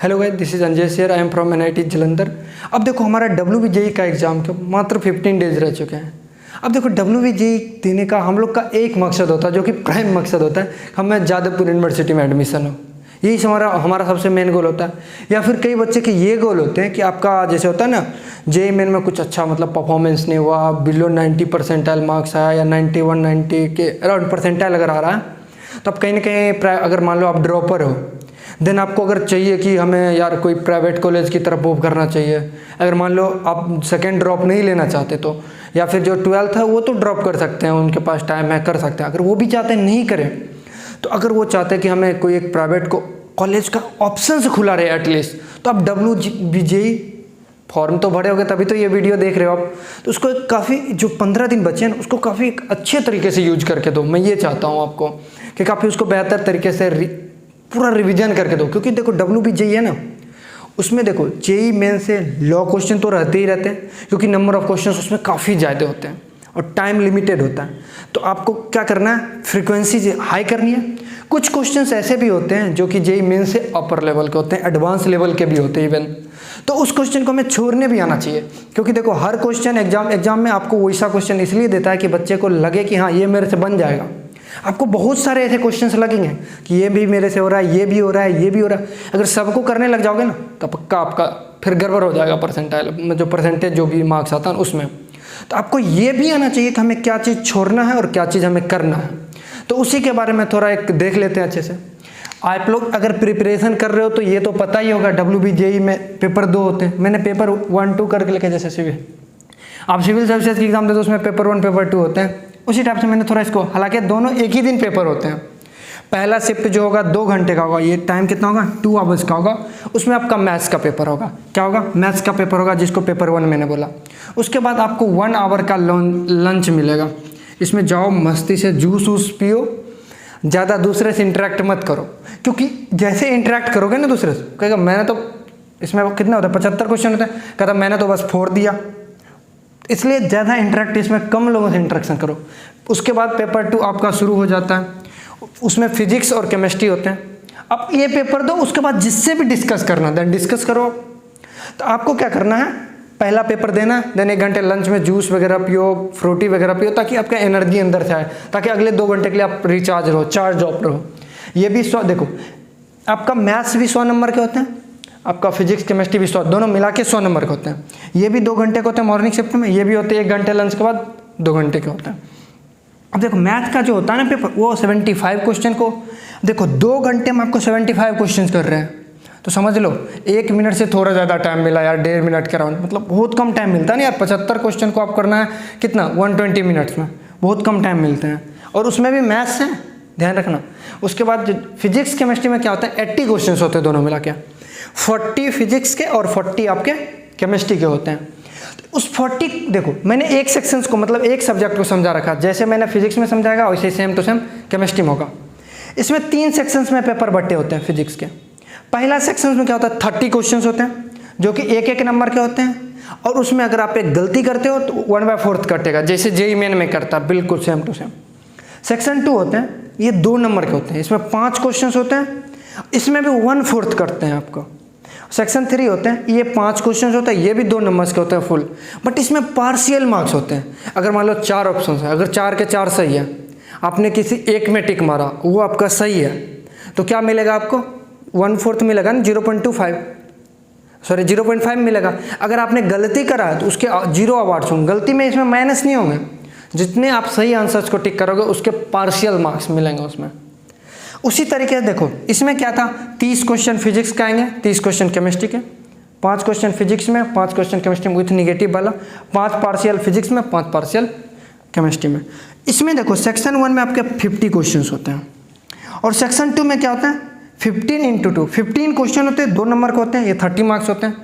Hello guys, this is Anjay Sher, I am from NIT Jalandhar. अब देखो हमारा WBJEE का एग्ज़ाम के मात्र 15 डेज रह चुके हैं। अब देखो WBJEE देने का हम लोग का एक मकसद होता है, जो कि प्राइम मकसद होता है, हमें जादवपुर यूनिवर्सिटी में एडमिशन हो। यही हमारा सबसे मेन गोल होता है। या फिर कई बच्चे के ये गोल होते हैं कि आपका जैसे होता है ना, JEE मेन में कुछ अच्छा मतलब परफॉर्मेंस नहीं हुआ, बिलो 90 परसेंटाइल मार्क्स आया या 91 90 के अराउंड परसेंटाइल अगर आ रहा है, तो आप कहीं ना कहीं अगर मान लो आप ड्रॉपर हो, देन आपको अगर चाहिए कि हमें यार कोई प्राइवेट कॉलेज की तरफ मूव करना चाहिए। अगर मान लो आप सेकेंड ड्रॉप नहीं लेना चाहते तो, या फिर जो 12th है वो तो ड्रॉप कर सकते हैं, उनके पास टाइम है, कर सकते हैं। अगर वो भी चाहते हैं नहीं करें, तो अगर वो चाहते हैं कि हमें कोई एक प्राइवेट कॉलेज का ऑप्शन से खुला रहे एटलीस्ट, तो आप WBJEE फॉर्म तो भरे होगे, तभी तो ये वीडियो देख रहे हो आप। तो उसको काफ़ी जो 15 दिन बचे हैं उसको काफ़ी अच्छे तरीके से यूज करके दो। मैं ये चाहता हूँ आपको कि काफ़ी उसको बेहतर तरीके से पूरा रिवीजन करके दो। क्योंकि देखो WBJEE है ना, उसमें देखो JEE मेन से लॉ क्वेश्चन तो रहते ही रहते हैं, क्योंकि नंबर ऑफ क्वेश्चन उसमें काफ़ी ज़्यादा होते हैं और टाइम लिमिटेड होता है। तो आपको क्या करना है, फ्रीक्वेंसी हाई करनी है। कुछ क्वेश्चंस ऐसे भी होते हैं जो कि JEE मेन से अपर लेवल के होते हैं, एडवांस लेवल के भी होते हैं इवन। तो उस क्वेश्चन को हमें छोड़ने भी आना चाहिए, क्योंकि देखो हर क्वेश्चन एग्जाम में आपको वैसा क्वेश्चन इसलिए देता है कि बच्चे को लगे कि हाँ ये मेरे से बन जाएगा। आपको बहुत सारे ऐसे क्वेश्चंस लगेंगे कि ये भी मेरे से हो रहा है, ये भी हो रहा है, ये भी हो रहा है। अगर सबको करने लग जाओगे ना, तो पक्का आपका फिर गड़बड़ हो जाएगा परसेंटाइल में, जो परसेंटेज जो भी मार्क्स आता है उसमें। तो आपको ये भी आना चाहिए कि हमें क्या चीज़ छोड़ना है और क्या चीज़ हमें करना है। तो उसी के बारे में थोड़ा एक देख लेते हैं अच्छे से। आप लोग अगर प्रिपरेशन कर रहे हो तो ये तो पता ही होगा, WBJEE में पेपर 2 होते हैं। मैंने पेपर 1 2 करके लिखे, जैसे सिविल, आप सिविल सर्विसेज की एग्जाम दे तो उसमें पेपर 1 पेपर 2 होते हैं। उसी टाइप से मैंने थोड़ा इसको, हालांकि दोनों एक ही दिन पेपर होते हैं। पहला शिफ्ट जो होगा 2 घंटे का होगा, ये टाइम कितना होगा 2 आवर्स का होगा। उसमें आपका मैथ्स का पेपर होगा। क्या होगा, मैथ्स का पेपर होगा, जिसको पेपर 1 मैंने बोला। उसके बाद आपको 1 आवर का लंच मिलेगा। इसमें जाओ मस्ती से जूस वूस पियो, ज़्यादा दूसरे से इंटरेक्ट मत करो, क्योंकि जैसे इंटरेक्ट करोगे ना दूसरे से, कहेगा मैंने तो, इसमें कितना होता है 75 क्वेश्चन होता है, कहता मैंने तो बस 4 दिया। इसलिए ज़्यादा इंटरेक्ट, इसमें कम लोगों से इंटरेक्शन करो। उसके बाद पेपर 2 आपका शुरू हो जाता है। उसमें फिजिक्स और केमिस्ट्री होते हैं। अब ये पेपर दो, उसके बाद जिससे भी डिस्कस करना देन डिस्कस करो। तो आपको क्या करना है, पहला पेपर देना, देन 1 घंटे लंच में जूस वगैरह पियो, फ्रूटी वगैरह पियो, ताकि आपका एनर्जी अंदर से आए, ताकि अगले 2 घंटे के लिए आप रिचार्ज रहो, चार्ज अप रहो। ये भी 100, देखो आपका मैथ्स भी 100 नंबर के होते हैं, आपका फिजिक्स केमिस्ट्री भी 100, दोनों मिला के 100 नंबर के होते हैं। ये भी 2 घंटे के होते हैं मॉर्निंग शिफ्ट में, ये भी होते हैं 1 घंटे लंच के बाद 2 घंटे के होते हैं। अब देखो मैथ का जो होता है ना पेपर, वो 75 क्वेश्चन को, देखो 2 घंटे में आपको 75 क्वेश्चन कर रहे हैं, तो समझ लो 1 मिनट से थोड़ा ज़्यादा टाइम मिला यार, 1.5 मिनट के राउंड, मतलब बहुत कम टाइम मिलता है ना यार। 75 क्वेश्चन को आप करना है कितना, 120 मिनट्स में, बहुत कम टाइम मिलते हैं। और उसमें भी मैथ्स है, ध्यान रखना। उसके बाद फिजिक्स केमिस्ट्री में क्या होता है, 80 क्वेश्चन होते हैं दोनों मिला के, 40 फिजिक्स के और 40 आपके केमिस्ट्री के होते हैं। तो उस 40, देखो मैंने एक सेक्शंस को, मतलब एक सब्जेक्ट को समझा रखा, जैसे मैंने फिजिक्स में समझाएगा वैसे सेम टू सेम केमिस्ट्री में होगा। इसमें 3 सेक्शंस में पेपर बटे होते हैं फिजिक्स के। पहला सेक्शन में क्या होता है, 30 क्वेश्चंस होते हैं, जो कि 1-1 नंबर के होते हैं। और उसमें अगर आप एक गलती करते हो तो 1/4 कटेगा, जैसे JEE मेन में करता है, बिल्कुल सेम टू सेम। सेक्शन 2 होते हैं, ये 2 नंबर के होते हैं, इसमें 5 क्वेश्चंस होते हैं, इसमें भी 1/4 करते हैं आपको। सेक्शन 3 होते हैं, ये 5 क्वेश्चन होते हैं, ये भी 2 नंबर्स के होते हैं फुल, बट इसमें पार्शियल मार्क्स होते हैं। अगर मान लो 4 ऑप्शन है, अगर 4 के 4 सही है, आपने किसी एक में टिक मारा, वो आपका सही है, तो क्या मिलेगा आपको, 1/4 मिलेगा ना, 0.5 मिलेगा। अगर आपने गलती करा है तो उसके 0 अवार्ड्स होंगे, गलती में इसमें माइनस नहीं होंगे। जितने आप सही आंसर्स को टिक करोगे उसके पार्शियल मार्क्स मिलेंगे उसमें। उसी तरीके से देखो इसमें क्या था, 30 क्वेश्चन फिजिक्स के आएंगे, 30 क्वेश्चन केमिस्ट्री के, 5 क्वेश्चन फिजिक्स में, 5 क्वेश्चन केमिस्ट्री में विथ निगेटिव वाला, 5 पार्शियल फिजिक्स में, 5 पार्शियल केमिस्ट्री में। इसमें देखो सेक्शन 1 में आपके 50 क्वेश्चन होते हैं, और सेक्शन 2 में क्या होता है, 15 × 2, 15 क्वेश्चन होते हैं, 2 नंबर के होते हैं, ये 30 मार्क्स होते हैं।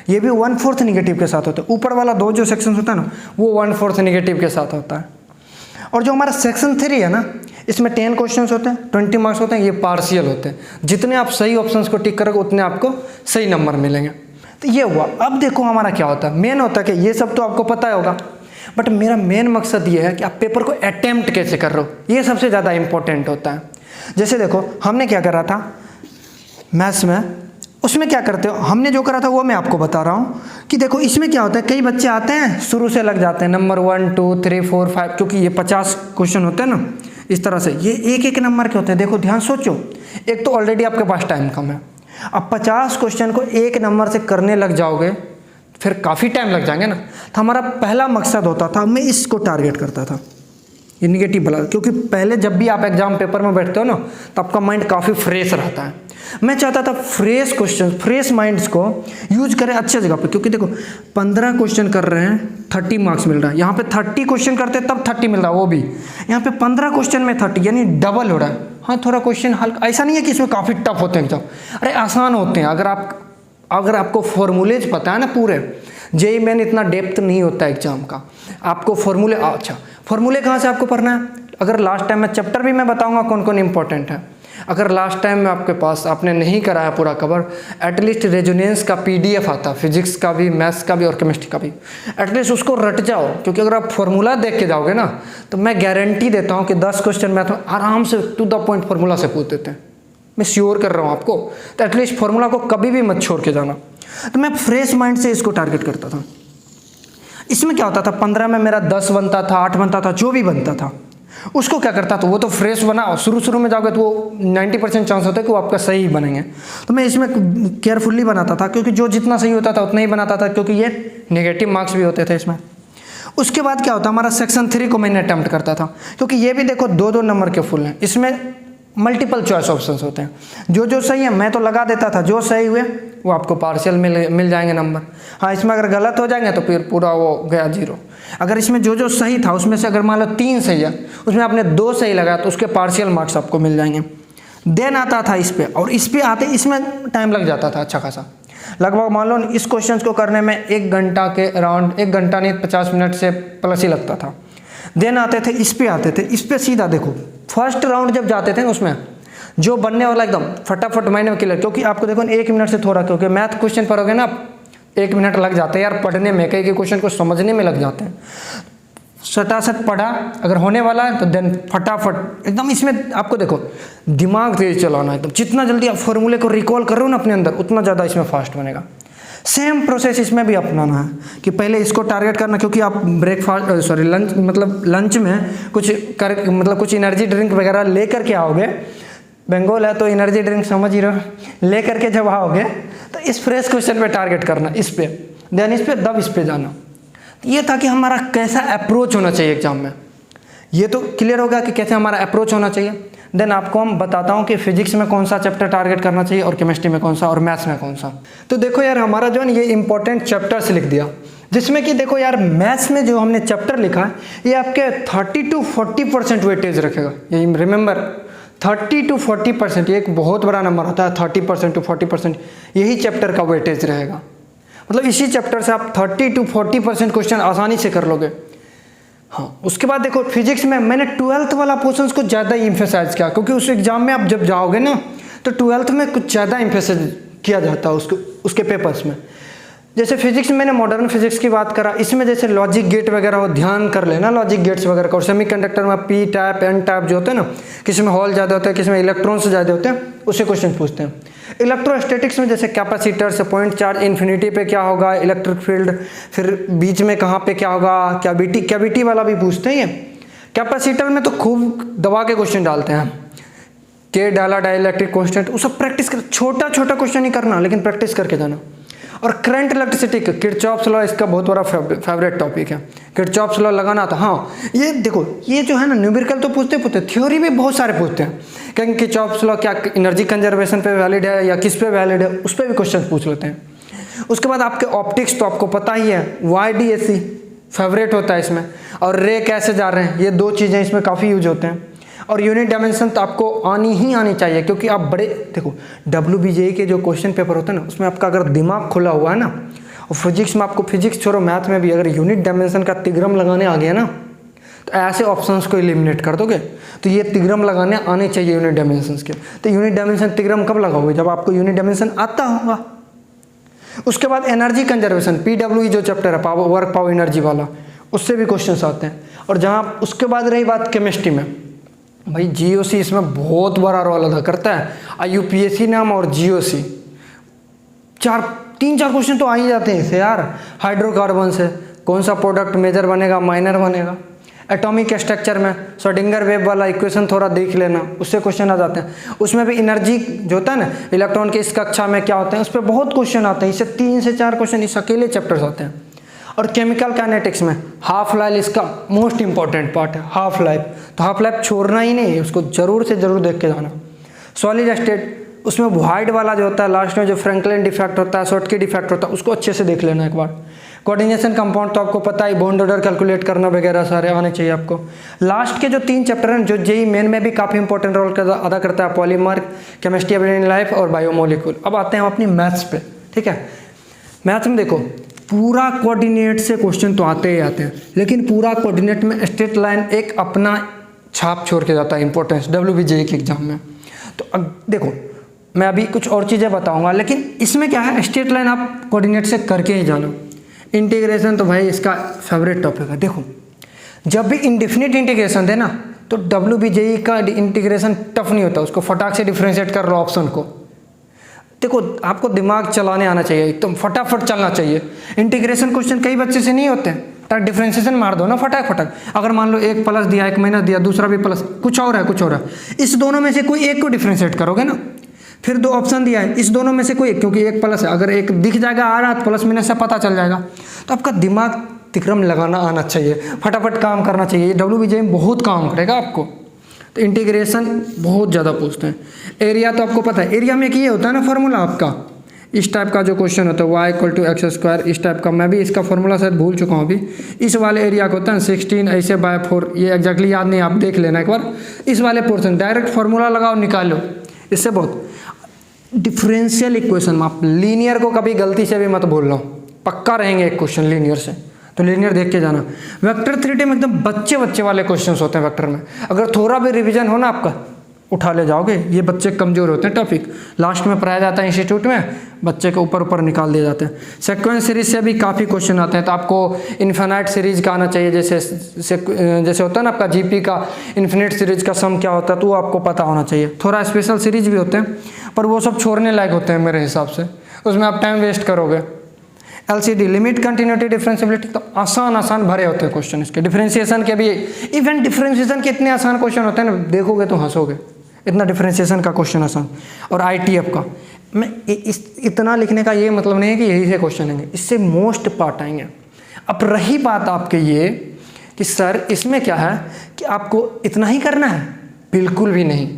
ये भी 1/4 निगेटिव के साथ होता है। ऊपर वाला 2 जो सेक्शन होता है ना, वो 1/4 निगेटिव के साथ होता है। और जो हमारा सेक्शन 3 है ना, इसमें 10 क्वेश्चन होते हैं, 20 मार्क्स होते हैं, ये पार्शियल होते हैं। जितने आप सही ऑप्शंस को टिक करोगे उतने आपको सही नंबर मिलेंगे। तो ये हुआ। अब देखो हमारा क्या होता है, मेन होता है कि ये सब तो आपको पता होगा, बट मेरा मेन मकसद ये है कि आप पेपर को अटेम्प्ट कैसे कर रहे हो, ये सबसे ज़्यादा इंपॉर्टेंट होता है। जैसे देखो हमने क्या करा था मैथ्स में, उसमें क्या करते हो, हमने जो करा था वो मैं आपको बता रहा हूँ कि देखो इसमें क्या होता है, कई बच्चे आते हैं शुरू से लग जाते हैं नंबर 1 2 3 4 5, क्योंकि ये 50 क्वेश्चन होते हैं ना, इस तरह से ये एक एक नंबर के होते हैं। देखो ध्यान सोचो, एक तो ऑलरेडी आपके पास टाइम कम है, अब 50 क्वेश्चन को एक नंबर से करने लग जाओगे फिर काफ़ी टाइम लग जाएंगे ना। तो हमारा पहला मकसद होता था, मैं इसको टारगेट करता था, ये निगेटिव वाला, क्योंकि पहले जब भी आप एग्जाम पेपर में बैठते हो ना तो आपका माइंड काफ़ी फ्रेश रहता है। मैं चाहता था फ्रेश क्वेश्चन, फ्रेश माइंड्स को यूज करें अच्छे जगह पे, क्योंकि देखो 15 क्वेश्चन कर रहे हैं 30 मार्क्स मिल रहा है, यहाँ पे 30 क्वेश्चन करते तब 30 मिल रहा है, वो भी यहाँ पे 15 क्वेश्चन में 30, यानी डबल हो रहा है। हाँ थोड़ा क्वेश्चन हल्का, ऐसा नहीं है कि इसमें काफ़ी टफ होते हैं एग्जाम, अरे आसान होते हैं अगर आपको फॉर्मूलेज पता है ना पूरे। जेई मेन इतना डेप्थ नहीं होता है एग्जाम का, आपको फॉर्मूले, अच्छा फॉर्मूले कहाँ से आपको पढ़ना है, अगर लास्ट टाइम में चैप्टर भी मैं बताऊंगा कौन कौन इंपॉर्टेंट है, अगर लास्ट टाइम में आपके पास आपने नहीं करा है पूरा कवर, एटलीस्ट रेजोनेंस का पीडीएफ आता, फिजिक्स का भी, मैथ्स का भी और केमिस्ट्री का भी, एटलीस्ट उसको रट जाओ, क्योंकि अगर आप फॉर्मूला देख के जाओगे ना तो मैं गारंटी देता हूँ कि 10 क्वेश्चन मैथ में आराम से टू द पॉइंट फॉर्मूला से पूछ देते हैं, मैं श्योर कर रहा हूँ आपको। तो एटलीस्ट फॉर्मूला को कभी भी मत छोड़ के जाना। तो मैं फ्रेश माइंड से इसको टारगेट करता था। इसमें क्या होता था, 15 में मेरा 10 बनता था, 8 बनता था, जो भी बनता था उसको क्या करता था, वो तो फ्रेश बना, शुरू में जाओगे तो वो 90% चांस होता है कि वो आपका सही बनेंगे। तो मैं इसमें केयरफुल्ली बनाता था, क्योंकि जो जितना सही होता था उतना ही बनाता था, क्योंकि ये नेगेटिव मार्क्स भी होते थे इसमें। उसके बाद क्या होता, हमारा सेक्शन 3 को मैंने अटैम्प्ट करता था, क्योंकि ये भी देखो 2-2 नंबर के फुल हैं, इसमें मल्टीपल चॉइस ऑप्शंस होते हैं, जो सही है मैं तो लगा देता था, जो सही हुए वो आपको पार्शियल मिल जाएंगे नंबर। हाँ इसमें अगर गलत हो जाएंगे तो फिर पूरा वो गया 0। अगर इसमें जो सही था उसमें से अगर मान लो 3 सही है, उसमें आपने 2 सही लगाया तो उसके पार्शियल मार्क्स आपको मिल जाएंगे। देन आता था इस पे, और इस पे आते इसमें टाइम लग जाता था अच्छा खासा, लगभग मान लो इस क्वेश्चन को करने में 1 घंटा के अराउंड, 1 घंटा नहीं 50 मिनट से प्लस ही लगता था। देन आते थे इस पे सीधा देखो फर्स्ट राउंड जब जाते थे उसमें जो बनने वाला एकदम फटाफट माइंड में क्लियर, क्योंकि आपको देखो 1 मिनट से थोड़ा, क्योंकि मैथ क्वेश्चन पढ़ोगे ना 1 मिनट लग जाते हैं यार पढ़ने में, कई क्वेश्चन को समझने में लग जाते हैं। सटासट पढ़ा, अगर होने वाला है तो देन फटाफट एकदम, इसमें आपको देखो दिमाग तेज चलाना एकदम, जितना जल्दी आप फॉर्मूले को रिकॉल कर रहे हो ना अपने अंदर उतना ज़्यादा इसमें फास्ट बनेगा। सेम प्रोसेस इसमें भी अपनाना है कि पहले इसको टारगेट करना, क्योंकि आप लंच में कुछ एनर्जी ड्रिंक वगैरह लेकर के आओगे, बंगाल है तो एनर्जी ड्रिंक समझ ही रहो, लेकर के जब आओगे तो इस फ्रेश क्वेश्चन पे टारगेट करना, इस पे देन इस पे दब इस पे जाना। ये था कि हमारा कैसा अप्रोच होना चाहिए एग्जाम में, ये तो क्लियर होगा कि कैसे हमारा अप्रोच होना चाहिए। देन आपको हम बताता हूँ कि फिजिक्स में कौन सा चैप्टर टारगेट करना चाहिए और केमिस्ट्री में कौन सा और मैथ्स में कौन सा। तो देखो यार हमारा जो है ये इंपॉर्टेंट चैप्टर्स लिख दिया, जिसमें कि देखो यार मैथ्स में जो हमने चैप्टर लिखा है ये आपके 30 to 40% वेटेज रखेगा। ये रिमेंबर 30 to 40%, ये एक बहुत बड़ा नंबर होता है, 30% to 40% यही चैप्टर का वेटेज रहेगा। मतलब इसी चैप्टर से आप 30 to 40% क्वेश्चन आसानी से कर लोगे। हाँ उसके बाद देखो फिजिक्स में मैंने 12th वाला पोर्शंस को ज़्यादा ही इम्फेसाइज किया, क्योंकि उस एग्जाम में आप जब जाओगे ना तो 12th में कुछ ज़्यादा इम्फेसाइज किया जाता है उसके पेपर्स में। जैसे फिजिक्स में मैंने मॉडर्न फिजिक्स की बात करा, इसमें जैसे लॉजिक गेट वगैरह हो, ध्यान कर लेना लॉजिक गेट्स वगैरह का। और सेमीकंडक्टर में पी टाइप एन टाइप जो होते हैं ना, किसी में हॉल ज़्यादा होता है किसी में इलेक्ट्रॉन्स ज़्यादा होते हैं, उससे क्वेश्चन पूछते हैं। इलेक्ट्रोस्टैटिक्स में जैसे कैपेसिटर से पॉइंट चार्ज इन्फिनिटी पे क्या होगा, इलेक्ट्रिक फील्ड, फिर बीच में कहाँ पे क्या होगा, कैविटी वाला भी पूछते हैं। ये कैपेसिटर में तो खूब दबा के क्वेश्चन डालते हैं, के डाला डाइलेक्ट्रिक कांस्टेंट, वो सब प्रैक्टिस कर, छोटा क्वेश्चन ही करना लेकिन प्रैक्टिस करके जाना। और करंट इलेक्ट्रिसिटी का किरचॉफ्स लॉ इसका बहुत बड़ा फेवरेट टॉपिक है, किरचॉफ्स लॉ लगाना था। हाँ ये देखो ये जो है ना न्यूमेरिकल तो पूछते थ्योरी भी बहुत सारे पूछते हैं, कहेंगे किरचॉफ्स लॉ क्या एनर्जी कंजर्वेशन पे वैलिड है या किस पे वैलिड है, उस पर भी क्वेश्चन पूछ लेते हैं। उसके बाद आपके ऑप्टिक्स तो आपको पता ही है, YDAC फेवरेट होता है इसमें, और रे कैसे जा रहे हैं, ये 2 चीज़ें इसमें काफ़ी यूज होते हैं। और यूनिट डायमेंशन तो आपको आनी चाहिए, क्योंकि आप बड़े देखो WBJE के जो क्वेश्चन पेपर होते हैं ना उसमें आपका अगर दिमाग खुला हुआ है ना, और फिजिक्स में आपको, फिजिक्स छोड़ो मैथ में भी अगर यूनिट डायमेंशन का तिग्रम लगाने आ गया ना तो ऐसे ऑप्शंस को एलिमिनेट कर दोगे। तो ये तिग्रम लगाने आने चाहिए यूनिट डायमेंशंस के। तो यूनिट डायमेंशन तिग्रम कब लगाओगे, जब आपको यूनिट डायमेंशन आता होगा। उसके बाद एनर्जी कंजर्वेशन PWE जो चैप्टर है वर्क पावर एनर्जी वाला, उससे भी क्वेश्चन आते हैं। और जहाँ उसके बाद रही बात केमिस्ट्री में, भाई GOC इसमें बहुत बड़ा रोल अदा करता है, IUPAC नाम और GOC तीन चार क्वेश्चन तो आ ही जाते हैं इससे यार। हाइड्रोकार्बन से कौन सा प्रोडक्ट मेजर बनेगा, माइनर बनेगा। एटॉमिक स्ट्रक्चर में श्रोडिंगर वेव वाला इक्वेशन थोड़ा देख लेना, उससे क्वेश्चन आ जाते हैं। उसमें भी एनर्जी जो होता है ना, इलेक्ट्रॉन के इस कक्षा में क्या होते हैं, उस पर बहुत क्वेश्चन आते हैं। इससे 3 से 4 क्वेश्चन इस अकेले चैप्टर्स आते हैं। और केमिकल काइनेटिक्स में हाफ लाइफ इसका मोस्ट इंपॉर्टेंट पार्ट है, हाफ लाइफ। तो हाफ लाइफ छोड़ना ही नहीं है, उसको जरूर से जरूर देख के जाना। सॉलिड स्टेट, उसमें वाइड वाला जो होता है लास्ट में, जो फ्रैंकलिन डिफेक्ट होता है, शॉर्टकी डिफेक्ट होता है, उसको अच्छे से देख लेना एक बार। कोऑर्डिनेशन कंपाउंड तो आपको पता ही, बॉन्ड ऑर्डर कैलकुलेट करना वगैरह सारे आने चाहिए आपको। लास्ट के जो 3 चैप्टर हैं जो जेई मेन में भी काफ़ी इंपॉर्टेंट रोल अदा करता है, पॉलीमर, केमिस्ट्री ऑफ लाइफ और बायोमोलिक्यूल। अब आते हैं हम अपनी मैथ्स पे, ठीक है। मैथ्स में देखो पूरा कोऑर्डिनेट से क्वेश्चन तो आते ही आते हैं, लेकिन पूरा कोऑर्डिनेट में स्ट्रेट लाइन एक अपना छाप छोड़ के जाता है इंपॉर्टेंस WBJE के एग्जाम में। तो अब देखो मैं अभी कुछ और चीज़ें बताऊंगा, लेकिन इसमें क्या है, स्ट्रेट लाइन आप कोऑर्डिनेट से करके ही जानो। इंटीग्रेशन तो भाई इसका फेवरेट टॉपिक है। देखो जब भी इंडेफिनिट इंटीग्रेशन दे ना, तो WBJE का इंटीग्रेशन टफ नहीं होता, उसको फटाक से डिफ्रेंशिएट कर लो ऑप्शन को। देखो आपको दिमाग चलाने आना चाहिए, एकदम फटाफट चलना चाहिए। इंटीग्रेशन क्वेश्चन कई बच्चे से नहीं होते हैं, तब डिफ्रेंशिएशन मार दो ना फटाक। अगर मान लो 1 प्लस दिया, 1 माइनस दिया, दूसरा भी प्लस, कुछ और है, इस दोनों में से कोई एक को डिफ्रेंशिएट करोगे ना। फिर 2 ऑप्शन दिया है, इस दोनों में से कोई एक, क्योंकि 1 प्लस है, अगर एक दिख जाएगा आ रहा तो प्लस माइनस से पता चल जाएगा। तो आपका दिमाग तिक्रम लगाना आना चाहिए, फटाफट काम करना चाहिए। WBJE में बहुत काम करेगा आपको। तो इंटीग्रेशन बहुत ज़्यादा पूछते हैं। एरिया तो आपको पता है, एरिया में ये होता है ना फॉर्मूला आपका, इस टाइप का जो क्वेश्चन होता है y = x², इस टाइप का। मैं भी इसका फॉर्मूला शायद भूल चुका हूँ अभी। इस वाले एरिया को होता है 16 ऐसे बाय 4, ये एग्जैक्टली याद नहीं, आप देख लेना एक बार। इस वाले पोर्शन डायरेक्ट फॉर्मूला लगाओ, निकालो, इससे बहुत। डिफरेंशियल इक्वेशन में आप लीनियर को कभी गलती से भी मत भूल लो, पक्का रहेंगे एक क्वेश्चन लीनियर से, तो लीनियर देख के जाना। वेक्टर 3D में एकदम बच्चे वाले क्वेश्चंस होते हैं वेक्टर में, अगर थोड़ा भी रिवीजन हो ना आपका, उठा ले जाओगे। ये बच्चे कमज़ोर होते हैं, टॉपिक लास्ट में पढ़ाया जाता है इंस्टीट्यूट में, बच्चे के ऊपर निकाल दिए जाते हैं। सीक्वेंस सीरीज से भी काफ़ी क्वेश्चन आते हैं, तो आपको इन्फिनाइट सीरीज का आना चाहिए। जैसे होता है ना आपका GP का इन्फिनिट सीरीज का सम क्या होता है, तो वो आपको पता होना चाहिए। थोड़ा स्पेशल सीरीज भी होते हैं, पर वो सब छोड़ने लायक होते हैं मेरे हिसाब से, उसमें आप टाइम वेस्ट करोगे। LCD लिमिट कंटिन्यूटी डिफरेंशिएबिलिटी, तो आसान भरे होते हैं क्वेश्चन इसके। डिफरेंशिएशन के भी, इवन डिफरेंशिएशन के इतने आसान क्वेश्चन होते हैं ना, देखोगे तो हंसोगे, इतना डिफरेंशिएशन का क्वेश्चन आसान। और ITF का मैं इतना लिखने का ये मतलब नहीं है कि यही से क्वेश्चन आएंगे, इससे मोस्ट पार्ट आएंगे। अब रही बात आपके ये कि सर इसमें क्या है कि आपको इतना ही करना है, बिल्कुल भी नहीं,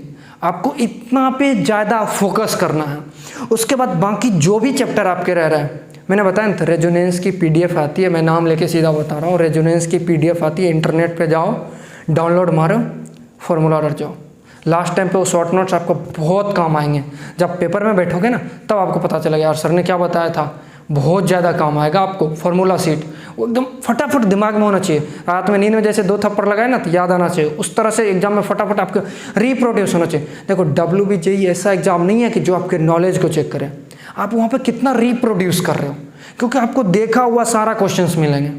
आपको इतना पे ज़्यादा फोकस करना है। उसके बाद बाकी जो भी चैप्टर आपके रह रहे हैं, मैंने बताया ना, रेजोनेंस की PDF आती है, मैं नाम लेके सीधा बता रहा हूँ, रेजोनेंस की PDF आती है, इंटरनेट पे जाओ, डाउनलोड मारो, फॉर्मूला रट जाओ। लास्ट टाइम पे वो शॉर्ट नोट्स आपको बहुत काम आएंगे। जब पेपर में बैठोगे ना, तब आपको पता चलेगा यार सर ने क्या बताया था, बहुत ज़्यादा काम आएगा आपको। फॉर्मूला सीट वो एकदम फटाफट दिमाग में होना चाहिए। रात में नींद में जैसे 2 थप्पड़ लगाए ना, तो याद आना चाहिए, उस तरह से एग्जाम में फटाफट आपको रिप्रोड्यूस होना चाहिए। देखो WBJE ऐसा एग्जाम नहीं है कि जो आपके नॉलेज को चेक करे, आप वहाँ पे कितना रिप्रोड्यूस कर रहे हो, क्योंकि आपको देखा हुआ सारा क्वेश्चंस मिलेंगे।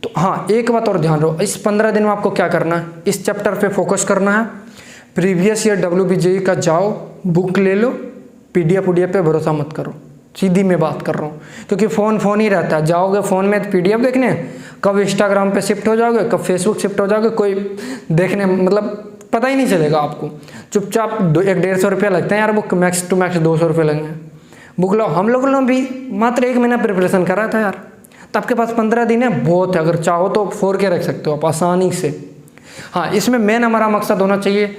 तो हाँ, एक बात और ध्यान रहो, इस 15 दिन में आपको क्या करना है, इस चैप्टर पे फोकस करना है। प्रीवियस ईयर WBJE का जाओ, बुक ले लो, PDF पे भरोसा मत करो, सीधी मैं बात कर रहा हूँ, क्योंकि फ़ोन ही रहता है। जाओगे फ़ोन में तो PDF देखने, कब इंस्टाग्राम पे शिफ्ट हो जाओगे, कब फेसबुक शिफ्ट हो जाओगे, कोई देखने मतलब पता ही नहीं चलेगा आपको। चुपचाप 1-1.5 रुपया लगते हैं यार बुक, मैक्स टू मैक्स 200 रुपये लगेंगे बुक लो। हम लोगों ने भी मात्र 1 महीना प्रिपरेशन करा था यार, तो आपके पास 15 दिन है, बहुत है। अगर चाहो तो 4 के रख सकते हो आप आसानी से। हाँ, इसमें मेन हमारा मकसद होना चाहिए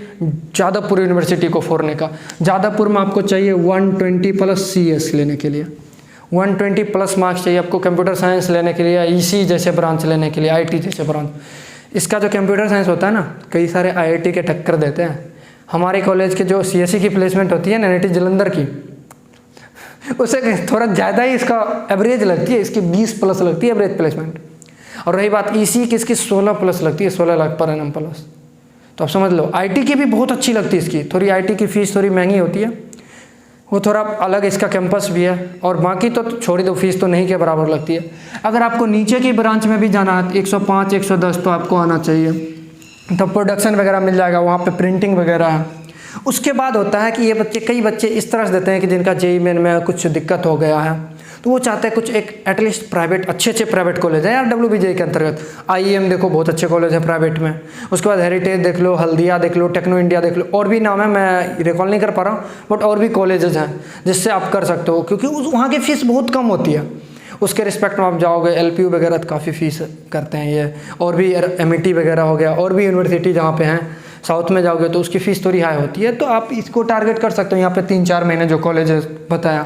जादवपुर यूनिवर्सिटी को फोड़ने का। जादवपुर में आपको चाहिए 120+ CS लेने के लिए, 120+ मार्क्स चाहिए आपको कंप्यूटर साइंस लेने के लिए, EC जैसे ब्रांच लेने के लिए, IT जैसे ब्रांच। इसका जो कंप्यूटर साइंस होता है ना, कई सारे IIT के टक्कर देते हैं। हमारे कॉलेज के जो CSE की प्लेसमेंट होती है NIT जलंधर की, उससे थोड़ा ज़्यादा ही इसका एवरेज लगती है, इसकी 20+ लगती है एवरेज प्लेसमेंट। और रही बात EC की, इसकी 16+ लगती है, 16 लाख पर एनम प्लस। तो आप समझ लो, IT की भी बहुत अच्छी लगती है इसकी, थोड़ी IT की फ़ीस थोड़ी महंगी होती है, वो थोड़ा अलग इसका कैंपस भी है। और बाकी तो छोड़ दो, फीस तो नहीं के बराबर लगती है। अगर आपको नीचे की ब्रांच में भी जाना है 105-110 तो आपको आना चाहिए, तब प्रोडक्शन वगैरह मिल जाएगा, वहाँ पे प्रिंटिंग वगैरह है। उसके बाद होता है कि ये बच्चे, कई बच्चे इस तरह से देते हैं कि जिनका जेईई मेन में कुछ दिक्कत हो गया है, तो वो चाहते हैं कुछ एक एटलीस्ट प्राइवेट, अच्छे प्राइवेट कॉलेज है यार WBJEE के अंतर्गत। IEM देखो, बहुत अच्छे कॉलेज है प्राइवेट में। उसके बाद हेरिटेज देख लो, हल्दिया देख लो, टेक्नो इंडिया देख लो, और भी नाम है, मैं रिकॉल नहीं कर पा रहा हूँ, बट और भी कॉलेजेस हैं जिससे आप कर सकते हो, क्योंकि वहाँ की फ़ीस बहुत कम होती है। उसके रिस्पेक्ट में आप जाओगे, LPU वगैरह तो काफ़ी फ़ीस करते हैं ये, और भी MIT वगैरह हो गया, और भी यूनिवर्सिटी जहाँ पे हैं साउथ में जाओगे तो उसकी फ़ीस थोड़ी हाई होती है। तो आप इसको टारगेट कर सकते हो यहाँ पे 3-4 महीने जो कॉलेज बताया।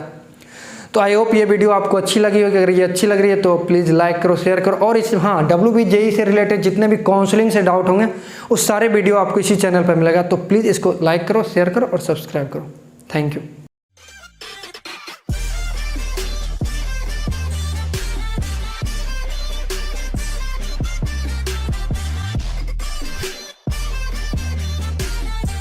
तो आई होप ये वीडियो आपको अच्छी लगी होगी। अगर ये अच्छी लग रही है तो प्लीज़ लाइक करो, शेयर करो, और इस WBJEE से रिलेटेड जितने भी काउंसलिंग से डाउट होंगे उस सारे वीडियो आपको इसी चैनल पर मिलेगा। तो प्लीज़ इसको लाइक करो, शेयर करो और सब्सक्राइब करो। Thank you.